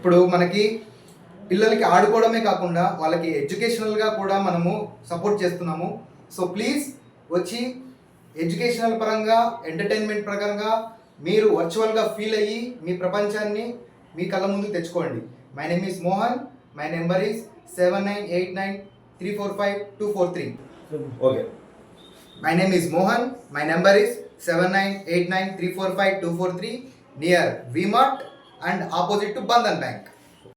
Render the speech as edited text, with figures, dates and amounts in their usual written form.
ఇప్పుడు మనకి పిల్లలకి ఆడుకోవడమే కాకుండా వాళ్ళకి ఎడ్యుకేషనల్గా కూడా మనము సపోర్ట్ చేస్తున్నాము. సో ప్లీజ్ వచ్చి ఎడ్యుకేషనల్ పరంగా, ఎంటర్టైన్మెంట్ పరంగా మీరు వర్చువల్గా ఫీల్ అయ్యి మీ ప్రపంచాన్ని మీ కళ్ళ ముందు తెచ్చుకోండి. My name is Mohan. My number is 7989345243. Okay. My name is Mohan. My number is 7989345243 near V-Mart and opposite to Bandhan Bank.